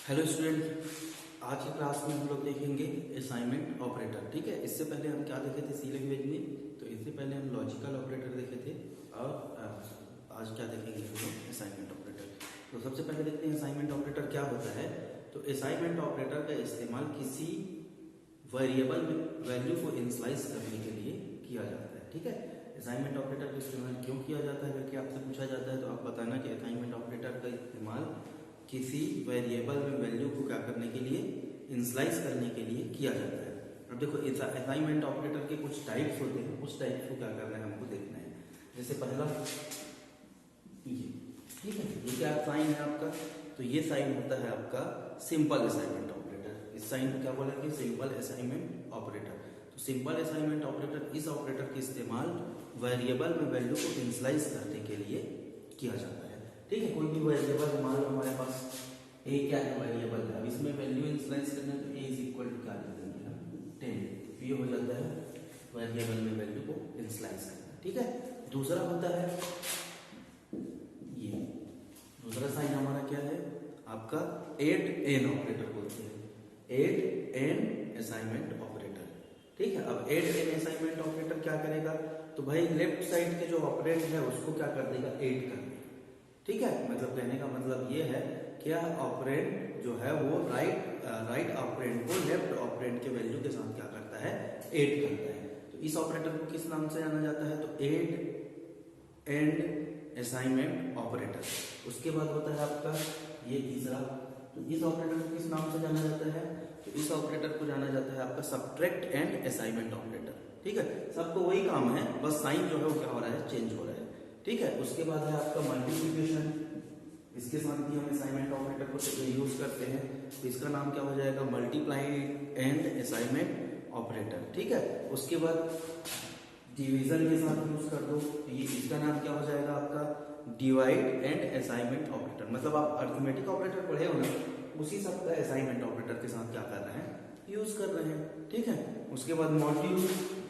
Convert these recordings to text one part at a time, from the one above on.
Hello student, आज की class में हम लोग देखेंगे असाइनमेंट ऑपरेटर। ठीक है, इससे पहले हम क्या देखे थे सी लैंग्वेज में, तो इससे पहले हम लॉजिकल ऑपरेटर देखे थे और आज क्या देखेंगे हम लोग असाइनमेंट ऑपरेटर। तो सबसे पहले देखते हैं असाइनमेंट ऑपरेटर क्या होता है। तो असाइनमेंट ऑपरेटर का इस्तेमाल किसी वेरिएबल में वैल्यू को इनिशियलाइज करने के लिए किया जाता है। ठीक है, असाइनमेंट ऑपरेटर का इस्तेमाल क्यों किया जाता है बल्कि आपसे पूछा जाता है, तो आप बताना कि असाइनमेंट ऑपरेटर का इस्तेमाल किसी वेरिएबल में वैल्यू को क्या करने के लिए, इनिशियलाइज करने के लिए किया जाता है। अब देखो असाइनमेंट ऑपरेटर के कुछ टाइप्स होते हैं, उस टाइप्स को क्या करना है हमको देखना है। जैसे पहला ये, ठीक है, ये क्या साइन है आपका, तो ये साइन होता है आपका सिंपल असाइनमेंट ऑपरेटर। इस साइन को क्या बोलेंगे, सिंपल असाइनमेंट ऑपरेटर। तो सिंपल असाइनमेंट ऑपरेटर, इस ऑपरेटर के इस्तेमाल वेरिएबल में वैल्यू को इनिशियलाइज करने के लिए किया जाता है। ठीक है, कोई भी वेरिएबल मान लो हमारे पास ए क्या है, वेरिएबल है। अब इसमें वैल्यू इनिशियलाइज करना है तो ए इज इक्वल टू क्या लिख देंगे हम 10। ये हो जाता है वेरिएबल में वैल्यू को इनिशियलाइज करना। ठीक है, दूसरा होता है ये, दूसरा साइन हमारा क्या है आपका एड एन ऑपरेटर बोलते हैं, एड एन असाइनमेंट ऑपरेटर। ठीक है, अब एड एन असाइनमेंट ऑपरेटर क्या करेगा, तो भाई लेफ्ट साइड के जो ऑपरेंड है उसको क्या कर देगा, एड कर देगा। ठीक है, मतलब कहने का मतलब ये है क्या ऑपरेंड जो है वो राइट ऑपरेंड को लेफ्ट ऑपरेंड के वैल्यू के साथ क्या करता है, ऐड करता है। तो इस ऑपरेटर को किस नाम से जाना जाता है, तो ऐड एंड असाइनमेंट ऑपरेटर। उसके बाद होता है आपका ये तीसरा, तो इस ऑपरेटर को किस नाम से जाना जाता है, तो इस ऑपरेटर को जाना जाता है आपका सबट्रैक्ट एंड असाइनमेंट ऑपरेटर। ठीक है, सबको वही काम है, बस साइन जो है वो क्या हो रहा है, चेंज हो रहा है। ठीक है, उसके बाद है आपका मल्टीप्लिकेशन, इसके साथ भी हम असाइनमेंट ऑपरेटर को यूज करते हैं, तो इसका नाम क्या हो जाएगा, मल्टीप्लाई एंड असाइनमेंट ऑपरेटर। ठीक है, उसके बाद डिवीजन के साथ यूज कर दो, तो ये इसका नाम क्या हो जाएगा आपका डिवाइड एंड असाइनमेंट ऑपरेटर। मतलब आप अरिथमेटिक ऑपरेटर पढ़े हो ना, उसी सब का असाइनमेंट ऑपरेटर के साथ क्या कर रहे हैं, यूज कर रहे हैं। ठीक है, उसके बाद मॉड्यूल,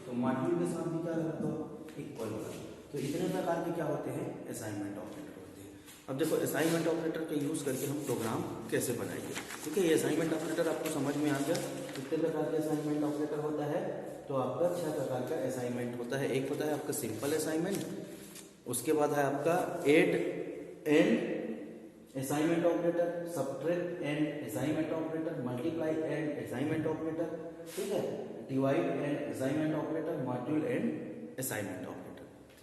तो मॉड्यूल के साथ भी क्या लगा दो, इक्वल लगा दो। तो इतने प्रकार के क्या होते हैं, असाइनमेंट ऑपरेटर होते हैं। अब देखो असाइनमेंट ऑपरेटर का यूज करके हम प्रोग्राम कैसे बनाएंगे। ठीक है, ये असाइनमेंट ऑपरेटर आपको समझ में आ गया, कितने प्रकार के असाइनमेंट ऑपरेटर होता है, तो आपका 6 प्रकार का असाइनमेंट होता है। एक होता है आपका सिंपल असाइनमेंट, उसके बाद है आपका add and assignment operator, subtract and assignment operator, multiply and assignment operator, ठीक है, divide and assignment operator, module and assignment operator.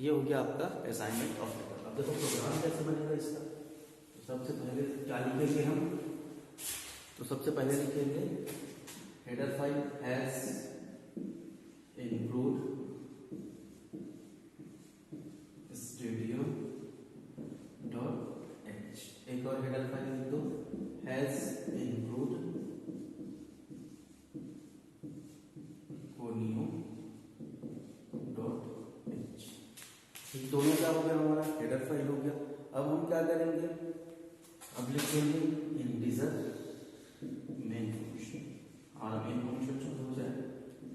ये हो गया आपका असाइनमेंट ऑपरेटर। अब देखो प्रोग्राम कैसे बनेगा इसका, तो सबसे पहले क्या लिखेंगे हम, तो सबसे पहले लिखेंगे header file has include studio dot H. एक और हेडर फाइल लिख दो, has include conio dot H. दोनों क्या हो गया, हमारा हेडर फाइल हो गया। अब हम क्या करेंगे, अब लिखेंगे इंटीजर मेन फंक्शन, और मेन फंक्शन जो हो जाए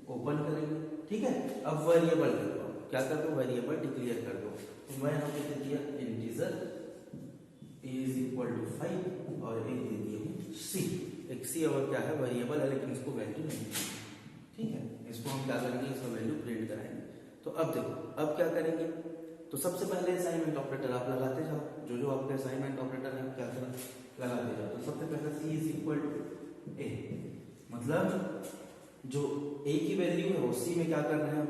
ओपन करेंगे। ठीक है, अब वेरिएबल कर दो, क्या कर दो, वेरिएबल डिक्लेयर कर दो। तो मैं यहाँ पे दे दिया इंटीजर इज इक्वल टू 5 और एक दे दिया हूँ सी। एक सी और क्या है, वेरिएबल है लेकिन इसको वैल्यू नहीं है। ठीक है, इसको हम क्या करेंगे, इसका वैल्यू प्रिंट कराएंगे। तो अब देखो, अब क्या करेंगे, तो सबसे पहले असाइनमेंट ऑपरेटर आप लगाते जाओ, जो जो आपके असाइनमेंट ऑपरेटर है क्या करें, लगाते जाओ। तो सबसे पहले सी इज इक्वल टू ए, मतलब जो ए की वैल्यू है वो सी में क्या कर रहे हैं हम,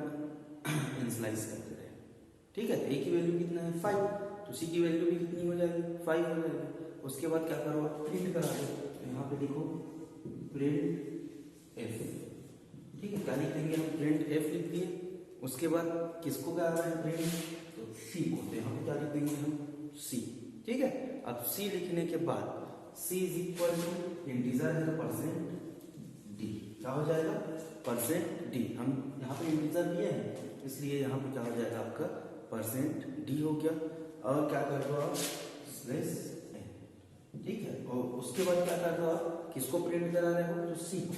इनिशियलाइज करते रहे। ठीक है, ए की वैल्यू कितना है 5, तो सी की वैल्यू भी कितनी हो जाएगी, 5 हो जाएगी। उसके बाद क्या करो, आप प्रिंट करा दो, तो यहाँ पे देखो प्रिंट एफ। ठीक है, क्या लिख देंगे हम, प्रिंट एफ लिख दिए। उसके बाद किसको क्या आ रहा है, प्रिंट, तो सी को, तो यहाँ पे क्या लिख देंगे हम, सी। ठीक है, अब सी लिखने के बाद सी इज इक्वल टू इंटीजर है तो परसेंट डी, क्या हो जाएगा, परसेंट डी। हम यहाँ पे इंटीजर दिए हैं इसलिए यहाँ पे क्या हो जाएगा आपका परसेंट डी हो गया। और क्या कर दो आप, स्लैश एन। ठीक है, और उसके बाद क्या कर दो आप, किसको प्रिंट करा रहे हो, तो सी को,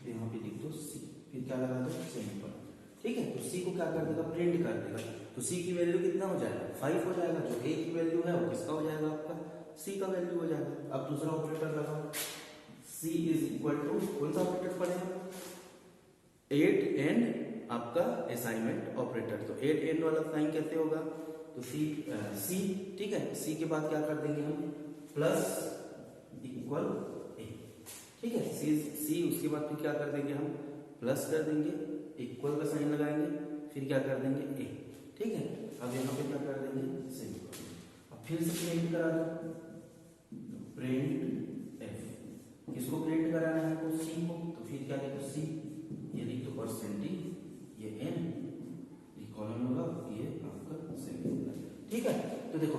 तो यहाँ पे लिख दो सी, फिर क्या लगा दो, सेमीकोलन। ठीक है, तो सी को क्या कर देगा, प्रिंट कर देगा। तो सी की वैल्यू कितना हो जाएगा, 5 हो जाएगा। जो ए की वैल्यू है वो किसका हो जाएगा, आपका सी का वैल्यू हो जाएगा। अब दूसरा ऑपरेटर लगाओ, C इज इक्वल टू कौन सा ऑपरेटर पढ़े, एड एंड आपका असाइनमेंट ऑपरेटर। तो एड एंड वाला साइन कैसे होगा, तो सी ठीक है, सी के बाद क्या कर देंगे हम, प्लस इक्वल ए, ठीक है, सी उसके बाद फिर क्या कर देंगे हम, प्लस कर देंगे, इक्वल का साइन लगाएंगे, फिर क्या कर देंगे ए, ठीक है। अब यहाँ पे क्या कर देंगे सेमीकोलन। अब फिर से प्रिंट करा दो, प्रिंट एफ, किसको प्रिंट कराना है हमको, सी को, तो फिर क्या लिखो सी, ये लिख दो परसेंटेज, ये एन, ये कॉलम होगा, ये आपका सेमीकोलन, ठीक है। तो देखो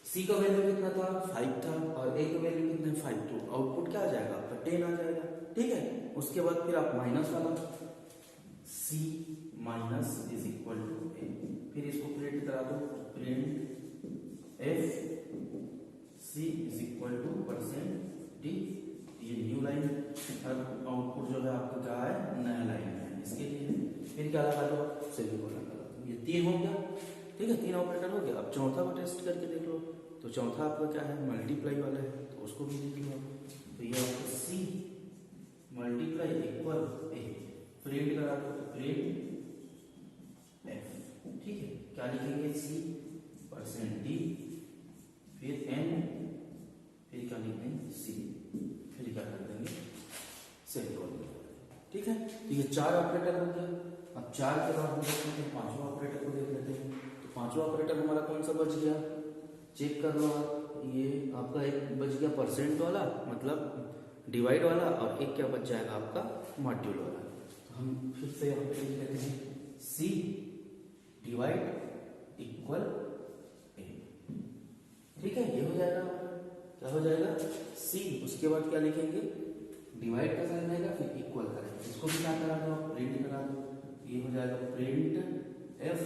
सी का वैल्यू कितना था 5 था और ए का वैल्यू कितना 5, तो आउटपुट क्या आ जाएगा आपका 10 आ जाएगा, ठीक है। उसके बाद फिर आप माइनस वाला C minus is equal to A, फिर इसको प्रिंट करा दो, print F C is equal to percent D, ये न्यू लाइन, आउटपुट जो है आपका क्या है नया लाइन है इसके लिए, फिर क्या लगा दो सेमीकोलन लगा दो, ये 3 हो गया, ठीक है, 3 ऑपरेटर हो गया। अब चौथा को टेस्ट करके देख लो, तो चौथा आपका क्या है मल्टीप्लाई वाला है, तो उसको भी लिख लो, तो ये आपका सी मल्टीप्लाई इक्वल ए, प्रिंट करा दो, प्रिंट एफ, ठीक है, क्या लिखेंगे सी परसेंट डी, फिर एन, फिर क्या लिख देंगे सी, फिर क्या कर देंगे सेमीकोलन, ठीक है। तो ये 4 ऑपरेटर हो गया। अब 4 के बाद हम देखते हैं 5वां ऑपरेटर को देख लेते हैं। तो 5वां ऑपरेटर हमारा कौन सा बच गया, चेक कर लो आप, ये आपका एक बच गया परसेंट वाला, मतलब डिवाइड वाला, और एक क्या बच जाएगा आपका मॉड्यूल वाला। तो हम फिर से यहाँ पे लिख लेते हैं सी डिवाइड इक्वल ए, ठीक है, ये हो जाएगा, क्या हो जाएगा सी, उसके बाद क्या लिखेंगे डिवाइड का साइन आएगा, फिर इक्वल करेंगे, इसको भी क्या करा दो प्रिंट करा दो, ये हो जाएगा प्रिंट एफ,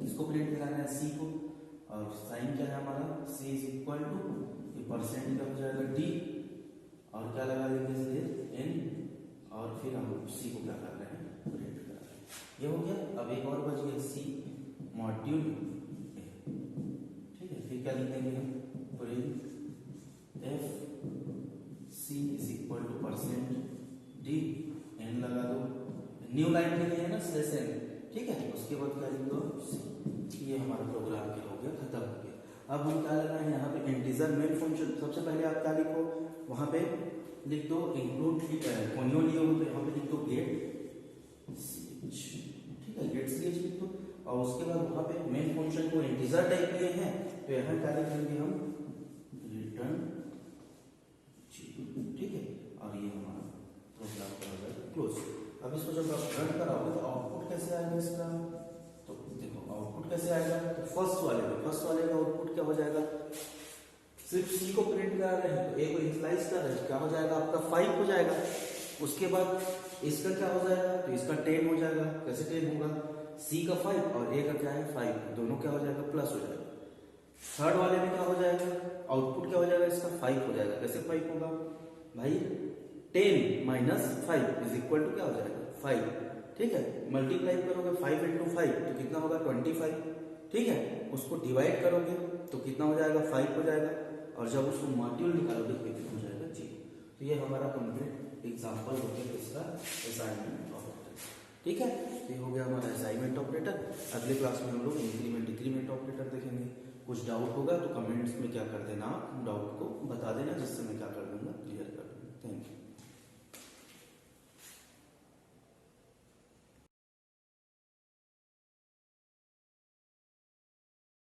इसको प्रिंट कराना है सी को, और साइन क्या है हमारा सी इज इक्वल टू, ये परसेंट का हो जाएगा डी, और क्या लगा देंगे सीधे एन, और फिर हम सी को क्या कर रहे हैं प्रिंट कर रहे हैं, ये हो गया। अब एक और बच गया सी मॉड्यूल ए, ठीक है, फिर क्या लिख देंगे हम print F C is equal to percent D, n लगा दो, न्यू लाइन के लिए है ना स्लेस एन, ठीक है। उसके बाद क्या लिख दो सी, ये हमारा प्रोग्राम के हो गया, खत्म हो गया। अब हम क्या लगाए यहाँ पे इंटीजर मेन फंक्शन, सबसे पहले आप क्या लिखो, वहां पे लिख दो इंक्लूड कोनियो लिए हो, तो यहाँ पे लिख दो गेट ch, ठीक है, गेट ch लिख दो, और उसके बाद वहां पे मेन फंक्शन को इंटीजर टाइप लिए हैं, तो यहाँ क्या लिखेंगे हम रिटर्न, ठीक है, और ये हमारा प्रोग्राम का हो जाएगा क्लोज। अब इसको जब आप रन कराओगे तो आउटपुट कैसे आएगा इसका, तो देखो आउटपुट कैसे आएगा, तो फर्स्ट वाले का आउटपुट क्या हो जाएगा, सिर्फ सी को प्रिंट करा रहे हैं तो ए को इनिशियलाइज कर रहे हैं, क्या हो जाएगा आपका 5 हो जाएगा। उसके बाद इसका क्या हो जाएगा, तो इसका 10 हो जाएगा, कैसे 10 होगा, सी का 5 और ए का क्या है 5, दोनों क्या हो जाएगा प्लस हो जाएगा। थर्ड वाले में क्या हो जाएगा, आउटपुट क्या हो जाएगा इसका 5 हो जाएगा, कैसे 5 होगा भाई, 10 माइनस 5 इज इक्वल टू क्या हो जाएगा 5, ठीक है, मल्टीप्लाई करोगे 5 इंटू 5 तो कितना होगा 25, ठीक है, उसको डिवाइड करोगे तो कितना हो जाएगा 5 हो जाएगा, और जब उसको मॉड्यूल निकालोगे तो कितना हो जाएगा 0। तो ये हमारा कंप्लीट एग्जांपल हो गया इसका असाइनमेंट ऑपरेटर, ठीक है, ये हो गया हमारा असाइनमेंट ऑपरेटर। अगले क्लास में हम लोग इंक्रीमेंट डिक्रीमेंट ऑपरेटर देखेंगे। कुछ डाउट होगा तो कमेंट्स में क्या कर देना, डाउट को बता देना, जिससे